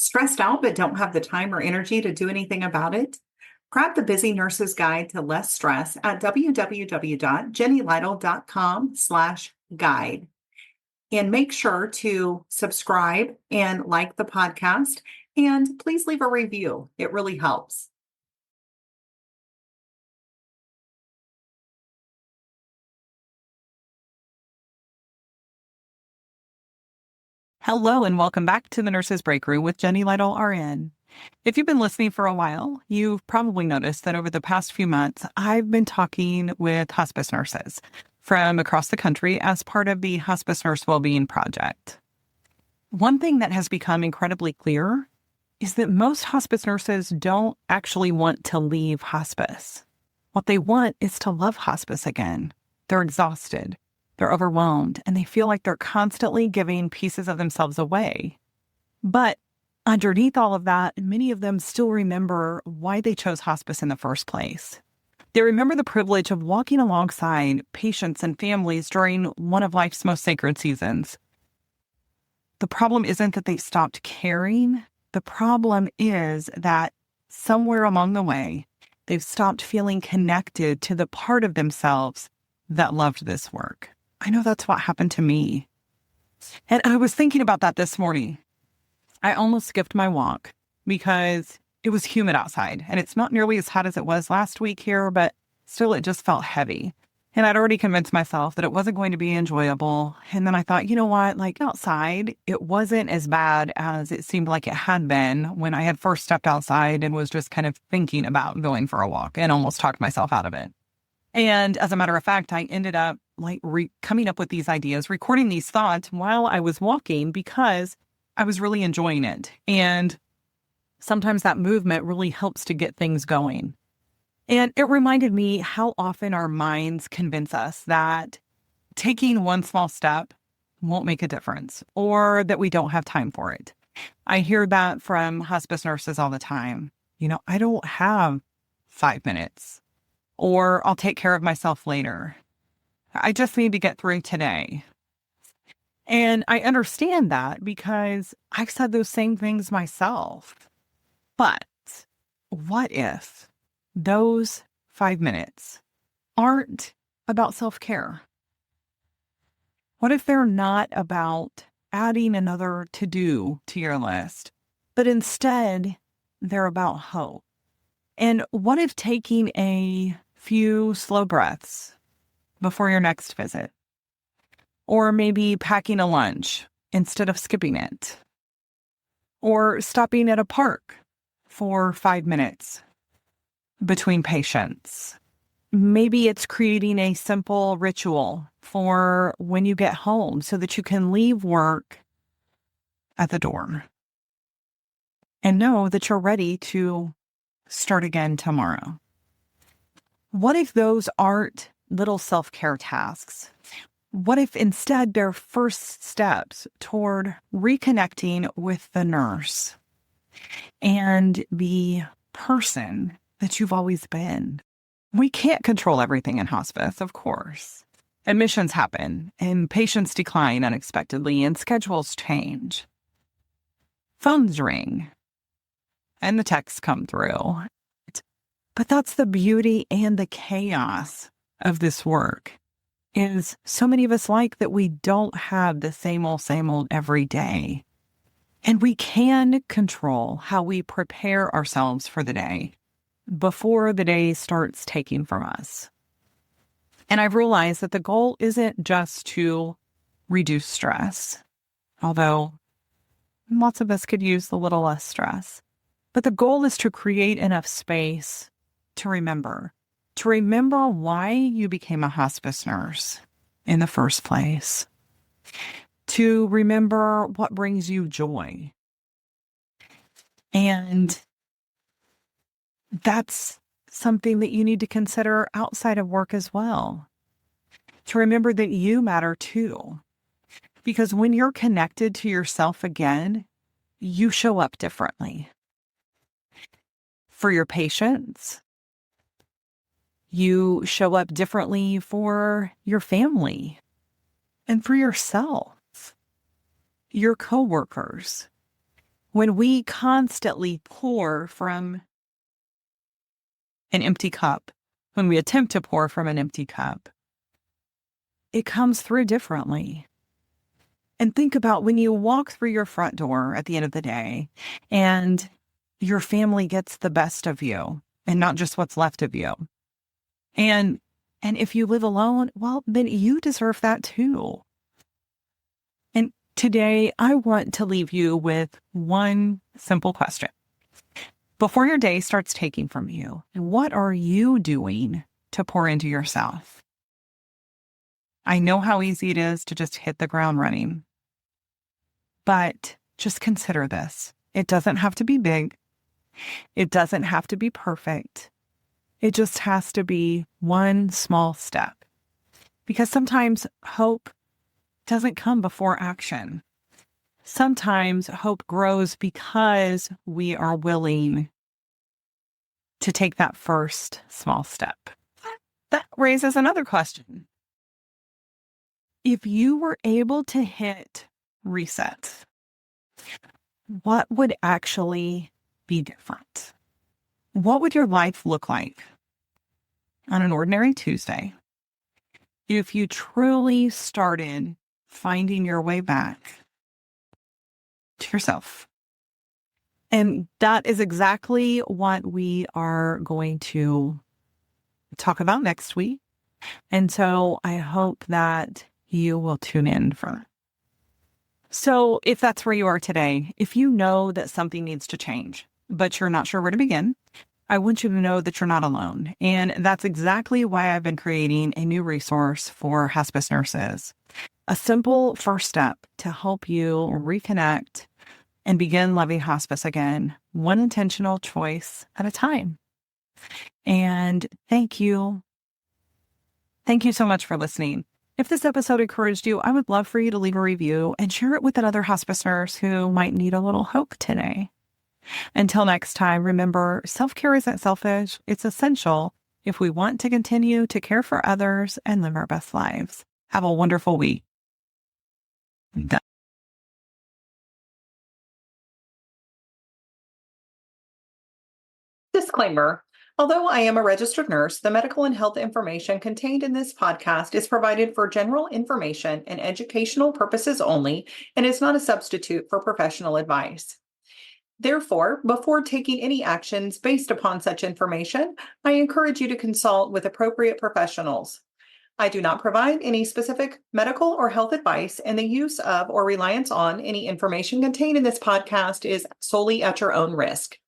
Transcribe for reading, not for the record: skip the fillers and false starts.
Stressed out but don't have the time or energy to do anything about it? Grab the Busy Nurse's Guide to Less Stress at www.jennylytle.com/guide. And make sure to subscribe and like the podcast. And please leave a review. It really helps. Hello and welcome back to the Nurses Break Room with Jenny Lytle RN. If you've been listening for a while, you've probably noticed that over the past few months, I've been talking with hospice nurses from across the country as part of the Hospice Nurse Well-Being Project. One thing that has become incredibly clear is that most hospice nurses don't actually want to leave hospice. What they want is to love hospice again. They're exhausted. They're overwhelmed, and they feel like they're constantly giving pieces of themselves away. But underneath all of that, many of them still remember why they chose hospice in the first place. They remember the privilege of walking alongside patients and families during one of life's most sacred seasons. The problem isn't that they've stopped caring. The problem is that somewhere along the way, they've stopped feeling connected to the part of themselves that loved this work. I know that's what happened to me. And I was thinking about that this morning. I almost skipped my walk because it was humid outside, and it's not nearly as hot as it was last week here, but still it just felt heavy. And I'd already convinced myself that it wasn't going to be enjoyable. And then I thought, you know what, like outside, it wasn't as bad as it seemed like it had been when I had first stepped outside and was just kind of thinking about going for a walk and almost talked myself out of it. And as a matter of fact, I ended up coming up with these ideas, recording these thoughts while I was walking because I was really enjoying it. And sometimes that movement really helps to get things going. And it reminded me how often our minds convince us that taking one small step won't make a difference or that we don't have time for it. I hear that from hospice nurses all the time. I don't have 5 minutes. Or I'll take care of myself later. I just need to get through today. And I understand that because I've said those same things myself. But what if those 5 minutes aren't about self-care? What if they're not about adding another to-do to your list, but instead they're about hope? And what if taking a few slow breaths before your next visit? Or maybe packing a lunch instead of skipping it? Or stopping at a park for 5 minutes between patients? Maybe it's creating a simple ritual for when you get home so that you can leave work at the door and know that you're ready to start again tomorrow. What if those aren't little self-care tasks? What if instead they're first steps toward reconnecting with the nurse and the person that you've always been? We can't control everything in hospice, of course. Admissions happen, and patients decline unexpectedly, and schedules change. Phones ring, and the texts come through. But that's the beauty and the chaos of this work, is so many of us like that we don't have the same old every day. And we can control how we prepare ourselves for the day before the day starts taking from us. And I've realized that the goal isn't just to reduce stress, although lots of us could use a little less stress. But the goal is to create enough space to remember why you became a hospice nurse in the first place, to remember what brings you joy. And that's something that you need to consider outside of work as well, to remember that you matter too. Because when you're connected to yourself again, you show up differently. For your patients, you show up differently for your family and for yourself, your coworkers. When we constantly pour from an empty cup, when we attempt to pour from an empty cup, it comes through differently. And think about when you walk through your front door at the end of the day and your family gets the best of you and not just what's left of you. And if you live alone, well, then you deserve that too. And today I want to leave you with one simple question. Before your day starts taking from you, what are you doing to pour into yourself? I know how easy it is to just hit the ground running, but just consider this. It doesn't have to be big. It doesn't have to be perfect. It just has to be one small step. Because sometimes hope doesn't come before action. Sometimes hope grows because we are willing to take that first small step. That raises another question. If you were able to hit reset, what would actually be different? What would your life look like on an ordinary Tuesday if you truly started finding your way back to yourself? And that is exactly what we are going to talk about next week. And so I hope that you will tune in for that. So if that's where you are today, if you know that something needs to change, but you're not sure where to begin, I want you to know that you're not alone. And that's exactly why I've been creating a new resource for hospice nurses. A simple first step to help you reconnect and begin loving hospice again, one intentional choice at a time. And thank you. Thank you so much for listening. If this episode encouraged you, I would love for you to leave a review and share it with another hospice nurse who might need a little hope today. Until next time, remember, self-care isn't selfish. It's essential if we want to continue to care for others and live our best lives. Have a wonderful week. Disclaimer. Although I am a registered nurse, the medical and health information contained in this podcast is provided for general information and educational purposes only and is not a substitute for professional advice. Therefore, before taking any actions based upon such information, I encourage you to consult with appropriate professionals. I do not provide any specific medical or health advice, and the use of or reliance on any information contained in this podcast is solely at your own risk.